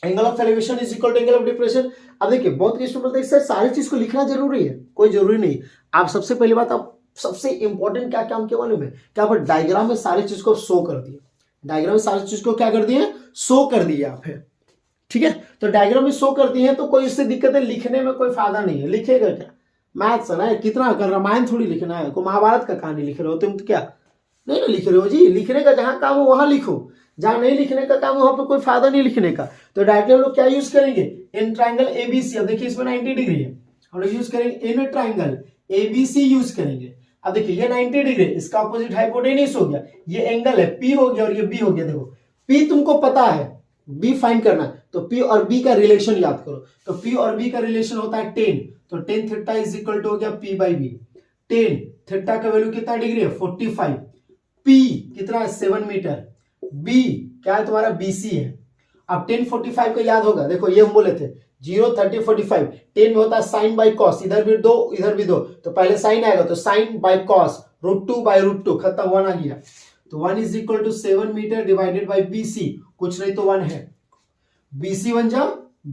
Angle of elevation is equal to angle of depression. अब देखिए बहुत के स्टूडेंट बोलते हैं सारी चीज को लिखना जरूरी है, कोई जरूरी नहीं। आप सबसे पहली बात, आप सबसे इंपॉर्टेंट क्या काम के मालूम है, क्या आप डायग्राम में सारी चीज को शो कर दिए, डायग्राम में सारी चीज को क्या कर दिए, शो कर दिए आप है, ठीक है। तो डायग्राम में शो कर दिए हैं तो कोई इससे दिक्कत है, लिखने में कोई फायदा नहीं है। लिखेगा क्या, मैथ्स है ना, कितना कर, रामायण थोड़ी लिखना है, कोई महाभारत का कहानी लिख रहे हो तुम, तो क्या नहीं ना लिख रहे हो जी। लिखने का जहां काम हो वहां लिखो, जहां नहीं लिखने का काम हो वहां पर कोई फायदा नहीं लिखने का। तो डायरेक्टली हम लोग क्या यूज करेंगे, इन ट्राइंगल एबीसी, अब देखिए इसमें 90 डिग्री है, हम लोग यूज करेंगे इन ट्राइंगल एबीसी यूज करेंगे। अब देखिए ये 90 डिग्री, इसका अपोजिट हाइपोटेन्यूज हो गया, ये एंगल है पी हो गया और ये बी हो गया। देखो पी तुमको पता है, बी फाइंड करना है, तो पी और बी का रिलेशन याद करो। तो पी और बी का रिलेशन होता है 10, तो 10 थीटा इज इक्वल टू हो गया पी बाई बी। 10 थीटा का वैल्यू कितना डिग्री है, 45। पी कितना है, 7 मीटर। बी क्या है तुम्हारा, बीसी है। अब 10 45 को याद होगा, देखो ये हम बोले थे 0 30 45, 10 में होता है साइन बाई कॉस, इधर भी दो इधर भी दो, तो पहले साइन आएगा तो साइन बाई कॉस, √2 बाई √2, खत्म, 1 आ गया। तो 1 is equal to 7 metre divided by BC, कुछ नहीं तो 1 है। बीसी 1 जा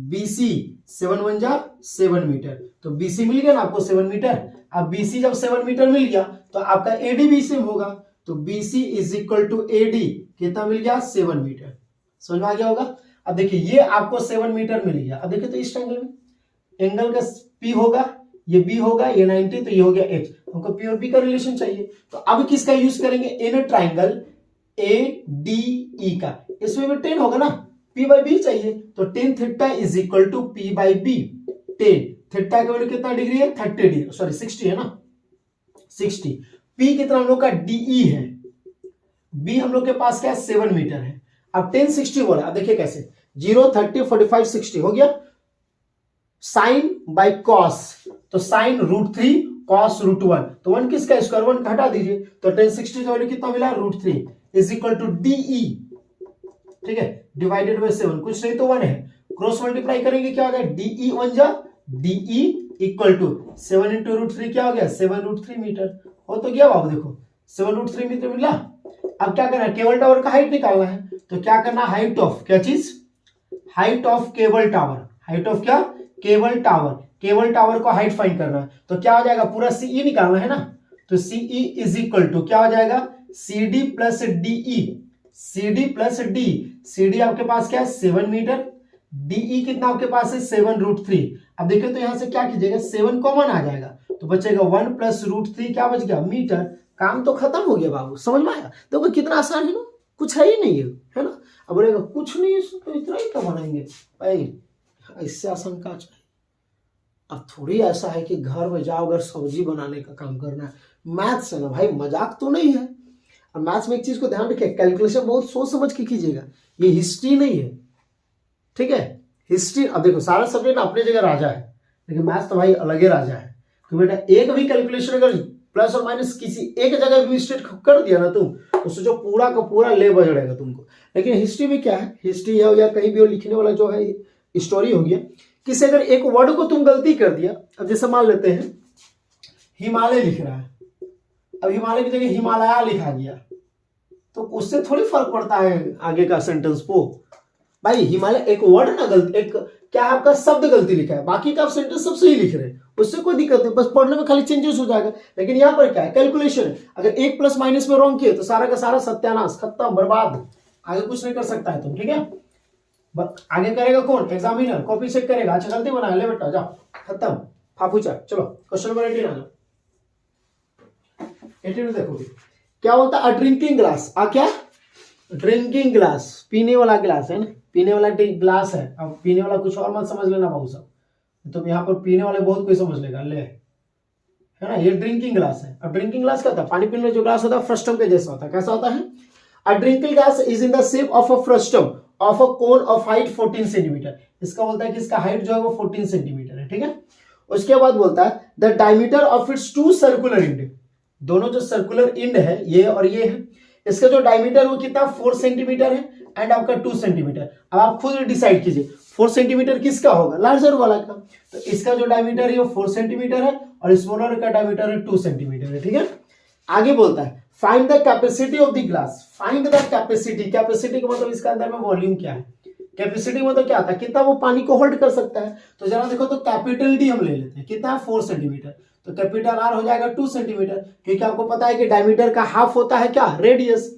बीसी, 7 1 जा 7 मीटर, तो बीसी मिल गया ना आपको 7 मीटर। अब बीसी जब 7 मीटर मिल गया तो आपका एडी भी सेम होगा, तो BC is equal to AD कितना मिल गया, 7 मीटर। समझ में आ गया होगा। अब देखिए ये आपको 7 मीटर मिल गया। अब देखिए तो इस ट्रायंगल में एंगल का पी होगा, ये बी होगा, ये 90, तो ये हो गया एच। हमको पी और बी का रिलेशन चाहिए, तो अब किसका यूज करेंगे, in triangle A D E का, इसमें भी 10 होगा ना, पी बाई बी चाहिए, तो 10 theta is equal to P by B. 10 theta का वैल्यू कितना डिग्री है, 30 डिग्री, सॉरी 60 है ना, 60। पी कितना हम लोग का डीई है, बी हम लोग के पास क्या है, 7 मीटर है। अब 10 60 बोला, अब देखिए कैसे, 0 30 45 60 हो गया, साइन बाई कॉस, तो साइन √3 कॉस √1, तो 1 किसका स्क्वायर, 1 का हटा दीजिए, तो 10 60 का वैल्यू कितना मिला, √3 इज इक्वल टू डीई, ठीक है, डिवाइडेड बाई 7, कुछ नहीं तो 1 है, क्रॉस मल्टीप्लाई करेंगे क्या हो गया, डीई 1 जा डीई इक्वल टू 7 इंटू √3 क्या हो गया, 7 √3 मीटर हो तो गया बाबू। देखो 7 √3 मीटर मिला। अब क्या करना है, केबल टावर का हाइट निकालना है, तो क्या करना, हाइट ऑफ क्या चीज, height of cable tower, height of क्या, केबल टावर, केबल टावर को हाइट फाइंड करना है, तो क्या हो जाएगा, पूरा सीई निकालना है ना, तो सीई इज इक्वल टू क्या हो जाएगा, C D plus DE, C D plus D, C D आपके पास क्या है 7 मीटर, डीई कितना आपके पास है 7 √3। अब देखिए तो यहां से क्या कीजिएगा, 7 कॉमन आ जाएगा, तो बचेगा 1 प्लस √3 क्या बच गया, मीटर। काम तो खत्म हो गया बाबू, समझ में आया। देखो कितना आसान है ना, कुछ है ही नहीं है ना। अब बोलेगा कुछ नहीं है तो इतना ही क्या बनाएंगे भाई, इससे आसान का चाहिए। अब थोड़ी ऐसा है कि घर में जाओ अगर सब्जी बनाने का काम करना है, मैथ्स है ना भाई, मजाक तो नहीं है। और मैथ्स में एक चीज को ध्यान रखिए, कैलकुलेशन बहुत सोच समझ के कीजिएगा, ये हिस्ट्री नहीं है, ठीक है। हिस्ट्री, अब देखो सारा सब्जेक्ट ना अपनी जगह राजा है, लेकिन मैथ्स तो भाई अलग ही राजा है। तो बेटा एक भी कैलकुलेशन अगर प्लस और माइनस किसी एक जगह भी मिस्टेक कर दिया ना तुम, तो सोचो पूरा का पूरा ले बजड़ेगा तुमको। लेकिन हिस्ट्री में क्या है, हिस्ट्री है या कहीं भी हो लिखने वाला जो है स्टोरी हो गया, किसी अगर एक वर्ड को तुम गलती कर दिया, अब जैसे मान लेते हैं हिमालय लिख रहा है, अब हिमालय की जगह हिमालय लिखा गया, तो उससे थोड़ी फर्क पड़ता है आगे का सेंटेंस को। भाई हिमालय एक वर्ड ना गलती, एक क्या आपका शब्द गलती लिखा है, बाकी का आप सेंटेंस सब सही लिख रहे हैं, उससे कोई दिक्कत नहीं, बस पढ़ने में खाली चेंजेस हो जाएगा। लेकिन यहाँ पर क्या है, कैलकुलेशन है। अगर एक प्लस माइनस में रॉन्ग किए तो सारा का सारा सत्यानाश, खत्म, बर्बाद, आगे कुछ नहीं कर सकता है तुम, ठीक है। आगे करेगा कौन, एग्जामिनर, कॉपी चेक करेगा, अच्छा गलती बना ले बेटा, जाओ खत्म, फाफूचा। चलो क्वेश्चन नंबर 18 आ जाओ। 18 देखो क्या बोलता है, ड्रिंकिंग ग्लास। क्या, ड्रिंकिंग ग्लास, पीने वाला ग्लास है ना, पीने वाला ग्लास है। अब पीने वाला कुछ और मत समझ लेना भाऊ साहब, तो यहाँ पर पीने वाले बहुत कोई समझ लेगा, ले है ना, ये ड्रिंकिंग ग्लास है। अब ड्रिंकिंग ग्लास क्या होता है, पानी पीने वाला जो ग्लास होता है फ्रस्टम के जैसा होता है। कैसा होता है, a drinking glass is in the shape of a frustum of a cone of height 14 centimetre. इसका बोलता है कि इसका हाइट जो है वो 14 सेंटीमीटर है, ठीक है। उसके बाद बोलता है the diameter of its two circular end, दोनों जो सर्कुलर इंड है ये और ये है, इसका जो डायमीटर वो कितना 4 सेंटीमीटर है एंड आपका 2 सेंटीमीटर। अब आप खुद डिसाइड कीजिए 4 सेंटीमीटर किसका होगा, लार्जर वाला का। तो इसका जो डायमीटर है वो 4 सेंटीमीटर है और स्मॉलर का डायमीटर है 2 सेंटीमीटर है, ठीक है। आगे बोलता है find the capacity of the glass, find the capacity. Capacity का मतलब इसका अंदर में वॉल्यूम क्या है, कैपेसिटी मतलब क्या था, कितना वो पानी को होल्ड कर सकता है। तो जरा देखो तो कैपिटल डी हम ले लेते हैं, कितना है 4 सेंटीमीटर, तो कैपिटल आर हो जाएगा 2 सेंटीमीटर, क्योंकि आपको पता है कि डायमीटर का हाफ होता है क्या, रेडियस।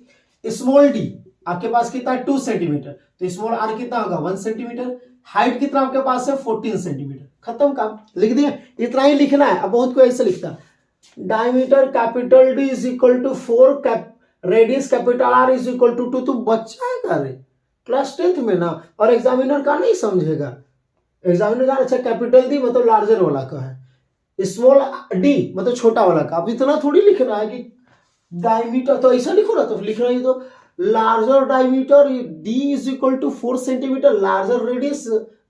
स्मॉल डी आपके पास कितना है 2 सेंटीमीटर, तो स्मॉल आर कितना होगा 1 सेंटीमीटर। हाइट कितना आपके पास है 14 सेंटीमीटर, खत्म काम, लिख दिया। इतना ही लिखना है। अब बहुत कोई ऐसे लिखता है diameter capital D is equal to 4, radius capital R is equal to 2। तुम बच्चा है का रे, क्लास 10th में ना, और एग्जामिनर का नहीं समझेगा। एग्जामिनर का अच्छा कैपिटल डी मतलब लार्जर वाला का है, स्मॉल डी मतलब छोटा वाला का। अब इतना थोड़ी लिखना है कि डायमीटर, तो ऐसा लिखो ना, तो लिख रही तो larger diameter D is equal to 4 centimetre, larger radius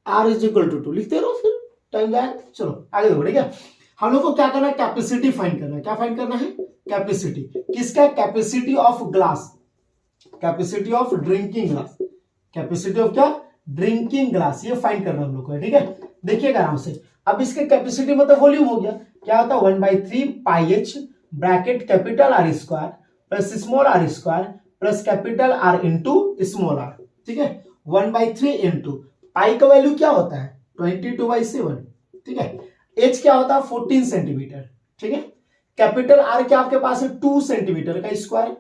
R is equal to 2, लिखते रहो, फिर टाइम जाए। चलो आगे देखो, ठीक है। हम लोग को क्या करना है, कैपेसिटी फाइंड करना है। क्या फाइंड करना है, कैपेसिटी किसका, capacity of glass, capacity of drinking glass, capacity of क्या, ड्रिंकिंग ग्लास, ये फाइंड करना हम लोग को है, ठीक है। देखिएगा आराम से। अब इसके कैपेसिटी मतलब वॉल्यूम हो गया, क्या होता है 1/3 pi H bracket capital R square plus small r square plus capital R into small r, ठीक है। 1/3 इंटू पाई का वैल्यू क्या होता है 22/7, ठीक है। एच क्या होता है 14 सेंटीमीटर, ठीक है। कैपिटल आर क्या आपके पास है 2 सेंटीमीटर का स्क्वायर,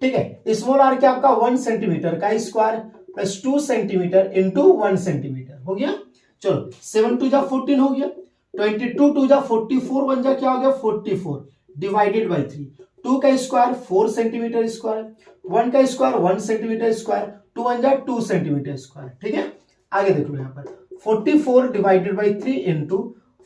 ठीक है। स्मॉल आर क्या आपका 1 सेंटीमीटर का square plus 2 centimetre into 1 centimetre, हो गया। चलो 7 2 जा 14 हो गया, 22 2 जा 44 बन जा क्या हो गया 44 डिवाइडेड बाई 3। 2 का स्क्वायर 4 सेंटीमीटर स्क्वायर, 1 का स्क्वायर 1 सेंटीमीटर स्क्वायर, 2 1 जा 2 सेंटीमीटर स्क्वायर, ठीक है। आगे देख लो यहाँ पर 44 डिवाइडेड बाई 3 इंटू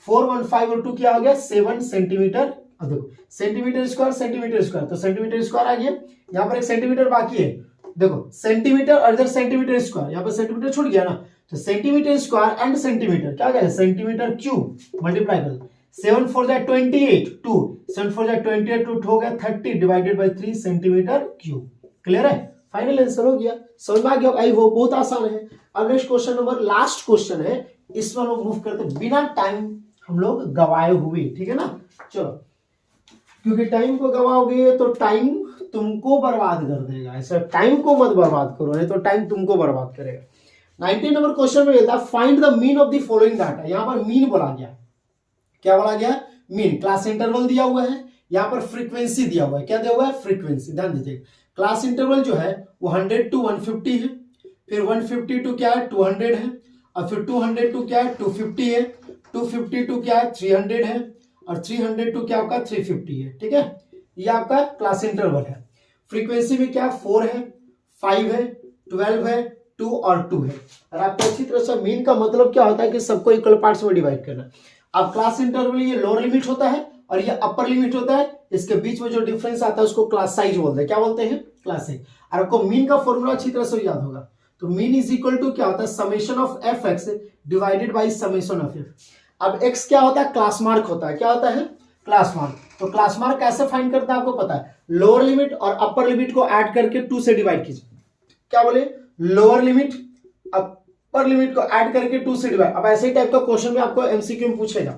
4 1 5 और 2 क्या हो गया 7 सेंटीमीटर। अब देखो सेंटीमीटर स्क्वायर, तो सेंटीमीटर स्क्वायर आ गया। यहाँ पर एक सेंटीमीटर बाकी है, देखो सेंटीमीटर और इधर सेंटीमीटर स्क्वायर, यहाँ पर सेंटीमीटर छूट गया ना, तो सेंटीमीटर स्क्वायर एंड सेंटीमीटर क्या गया सेंटीमीटर क्यूब मल्टीप्लाई कर 7 4 जा 28 2 7 4 जा 28 2 हो गया 30 divided by 3 centimetre cube. Clear है, फाइनल आंसर हो गया, समझ में आ गया। आई होप बहुत आसान है। अब next question number last question है, इसमें हम लोग मूव करते बिना टाइम हम लोग गवाए हुए, ठीक है ना। चलो क्योंकि टाइम को गवाओगे तो टाइम तुमको बर्बाद कर देगा, ऐसा टाइम को मत बर्बाद करो, नहीं तो टाइम तुमको बर्बाद करेगा। 19 नंबर क्वेश्चन में कहता है find the mean of the following data. यहाँ पर मीन बोला गया, क्या बोला गया मीन। क्लास इंटरवल दिया हुआ है, यहाँ पर फ्रीक्वेंसी दिया हुआ है, क्या दिया हुआ है फ्रीक्वेंसी, ध्यान दीजिए। क्लास इंटरवल जो है वो 100 to 150 है, फिर 150 to क्या है 200 है, और फिर 200 to क्या है 250 है, 250 to क्या है 300 है, और 300 to क्या आपका 350 है, ठीक है। ये आपका क्लास इंटरवल है। फ्रीक्वेंसी में क्या 4 है 5 है 12 है 2 और 2 है। और आपको अच्छी तरह से मीन का मतलब क्या होता है कि सबको इक्वल पार्ट्स में डिवाइड करना। अब क्लास इंटरवल ये लोअर लिमिट होता है और ये अपर लिमिट होता है, इसके बीच में जो डिफरेंस आता है उसको क्लास साइज बोलते हैं, क्या बोलते हैं क्लास साइज। और आपको मीन का फॉर्मूला अच्छी तरह से याद होगा, तो मीन इज इक्वल टू क्या होता है summation of F x divided by summation of F. अब एक्स क्या होता है क्लास मार्क होता है, क्या होता है क्लास मार्क। तो क्लास मार्क कैसे फाइंड करता है आपको पता है, लोअर लिमिट और अपर लिमिट को ऐड करके 2 से डिवाइड कीजिए। क्या बोले लोअर लिमिट अपर लिमिट को ऐड करके 2 से डिवाइड। अब ऐसे ही टाइप का क्वेश्चन में आपको एमसीक्यू में पूछेगा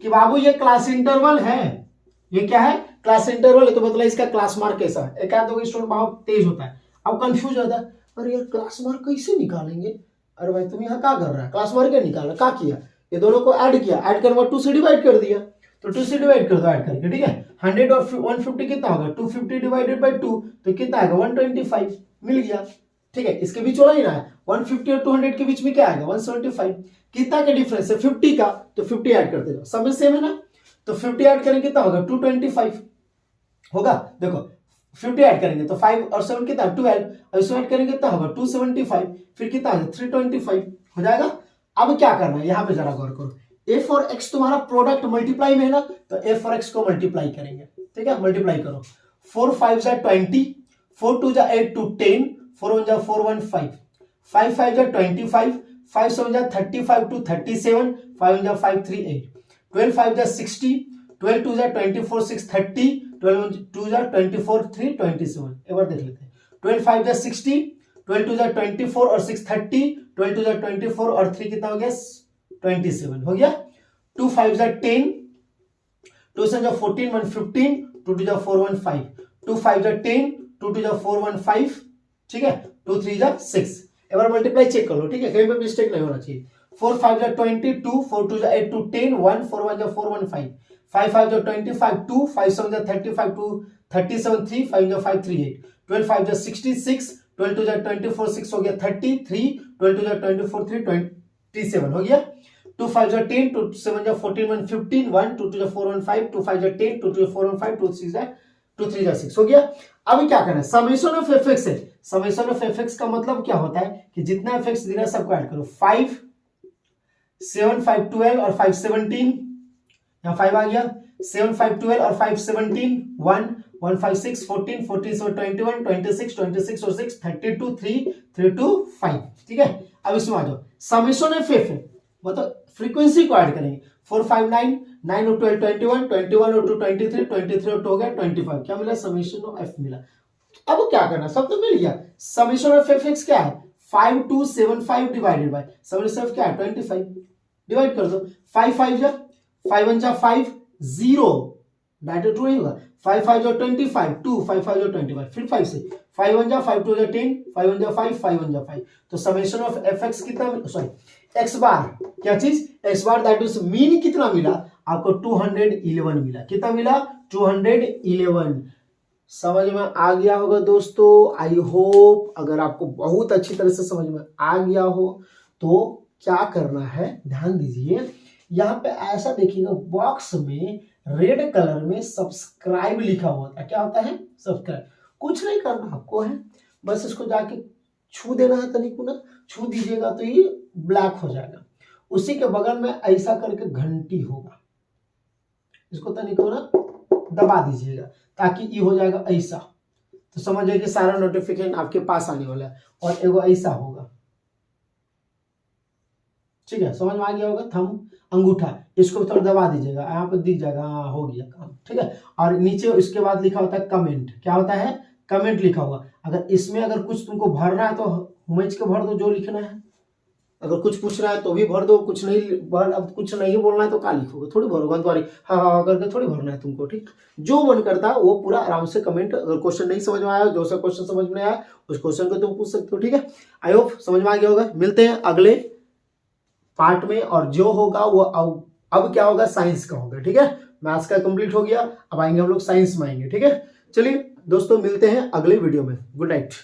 कि बाबू ये क्लास इंटरवल है, ये क्या है क्लास इंटरवल है, तो मतलब इसका क्लास मार्क कैसा है। एक आध दो स्टूडेंट बहुत तेज होता है, अब कंफ्यूज होता है अरे यार क्लास मार्क कैसे निकालेंगे। अरे भाई तुम यहाँ क्या कर रहा है, क्लास मार्क क्या निकाल रहा, क्या किया ये दोनों को ऐड किया, ऐड करने बाद 2 से डिवाइड कर दिया, तो 2 से डिवाइड कर दो ऐड करके, ठीक है। 100 और 150 कितना होगा, 250 डिवाइडेड बाय 2, तो कितना आएगा 125, मिल गया, ठीक है। इसके बीच वाला ही ना है, 150 और 200 के बीच में क्या आएगा 175, कितना का डिफरेंस है 50 का, तो 50 ऐड करते जाओ, सब सेम है ना, तो 50 ऐड करेंगे कितना होगा 225 होगा। देखो 50 ऐड करेंगे तो 5 और 7 कितना 12, और इसमें ऐड करेंगे कितना होगा 275, फिर कितना आ 325 हो जाएगा। अब क्या करना है यहाँ पे जरा गौर करो, f और x तुम्हारा प्रोडक्ट मल्टीप्लाई में है ना, तो f और x को मल्टीप्लाई करेंगे, ठीक है। मल्टीप्लाई करो, 4 5 जा 20, 4 2 जा 8 2 10, 4 1 जा 4 1 5, 5 5 जा 25, 5 7 जा 35 to 37, 5 1 जा 5 3 8, 12 5 जा 60, 12 2 जा 24 6 30, 12 2 जा 24 3 27। एक बार देख लेते हैं, 12 5 जा 60, 12 2 जा 24 और 6 30, 12 2 जा 24 और 3 कितना हो गया 27 हो गया। 2 5 जा 10, 2 7 जा 14 1 15, 2 2 जा 4 1 5, 2 5 जा 10, 2 2 जा 4 1 5, ठीक है, 2 3 जा 6। एक बार मल्टीप्लाई चेक कर लो, ठीक है, कहीं पे मिस्टेक नहीं होना चाहिए। 4 5 जा 22, 4 2 जा 8 2 10, 1 4 1 जा 4 1 5, 5 5 जा 25 2, 5 7 जा 35 2 37 3, 5 जा 5 3 8, 12 5 जा 66, 12 2 जा 24 6 हो गया 33, 12 2 जा 24 3 27 हो गया। 2 5 जा 10, 2 7 जा 14 1 15, 1 2 2 जा 4 1 5, 2 5 जा 10, 2 2 जा 4 1 5, 2 6 जा 2 3 जा 6 हो गया। अब क्या करना है, समेशन ऑफ एफएक्स है। समेशन ऑफ एफएक्स का मतलब क्या होता है कि जितना एफएक्स दिया है सबको ऐड करो, 5 7 5 12 और 5 17, यहाँ 5 आ गया, 7 5 12 और 5 17, 1 1 5 6 14 14 7 21 26 26 और 6 32 3 32 5, ठीक है। अब इसमें आ जाओ, समेशन ऑफ एफ मतलब फ्रीक्वेंसी को ऐड करेंगे, 4 5 9 9 और 12 21 21 और 2 23 23 और 2 हो गया 25, क्या मिला समेशन ऑफ एफ मिला। अब क्या करना, सब तो मिल गया। समेशन ऑफ एफ एक्स क्या है 5275 डिवाइडेड बाय समेशन ऑफ क्या है 25, डिवाइड कर दो, 5 5 जा 5 1 जा 5 0, डायरेक्ट नहीं होगा, 5 5 जा 25 2, 5 5 जा 25, फिर 5 से 5 1 जा 5 2 जा 10, 5 1 जा 5 5 1 जा 5, तो समेशन ऑफ एफ एक्स कितना, सॉरी एक्स बार, क्या चीज x bar, that is mean कितना मिला आपको 211 मिला, कितना मिला 211। समझ में आ गया होगा दोस्तों, आई होप। अगर आपको बहुत अच्छी तरह से समझ में आ गया हो तो क्या करना है ध्यान दीजिए, यहाँ पे ऐसा देखिएगा बॉक्स में रेड कलर में सब्सक्राइब लिखा हुआ था, क्या होता है सब्सक्राइब, कुछ नहीं करना आपको है, बस इसको जाके छू देना है, तनिक ना छू दीजिएगा तो ये ब्लैक हो जाएगा। उसी के बगल में ऐसा करके घंटी होगा, इसको तनिक ना दबा दीजिएगा ताकि ये हो जाएगा ऐसा, तो समझ जाइए कि सारा नोटिफिकेशन आपके पास आने वाला है। और एगो ऐसा होगा, ठीक है, समझ में आ गया होगा, थंब अंगूठा, इसको थोड़ा दबा दीजिएगा, यहाँ पर दिख जाएगा, हाँ हो गया काम, ठीक है। और नीचे इसके बाद लिखा होता है कमेंट, क्या होता है कमेंट लिखा हुआ, अगर इसमें अगर कुछ तुमको भरना है तो हुमच के भर दो जो लिखना है, अगर कुछ पूछना है तो भी भर दो, कुछ नहीं अब कुछ नहीं बोलना है तो क्या लिखोगे, थोड़ी भरोगे तुम्हारी हाँ करके थोड़ी भरना है तुमको, ठीक। जो मन करता है वो पूरा आराम से कमेंट, अगर क्वेश्चन नहीं समझ में आया, जो सा क्वेश्चन समझ में आया उस क्वेश्चन को तुम पूछ सकते हो, ठीक है। आई होप समझ में आ गया होगा। मिलते हैं अगले पार्ट में, और जो होगा वो अब क्या होगा साइंस का होगा, ठीक है। मैथ्स का कंप्लीट हो गया, अब आएंगे हम लोग साइंस में आएंगे, ठीक है। चलिए दोस्तों मिलते हैं अगले वीडियो में, गुड नाइट।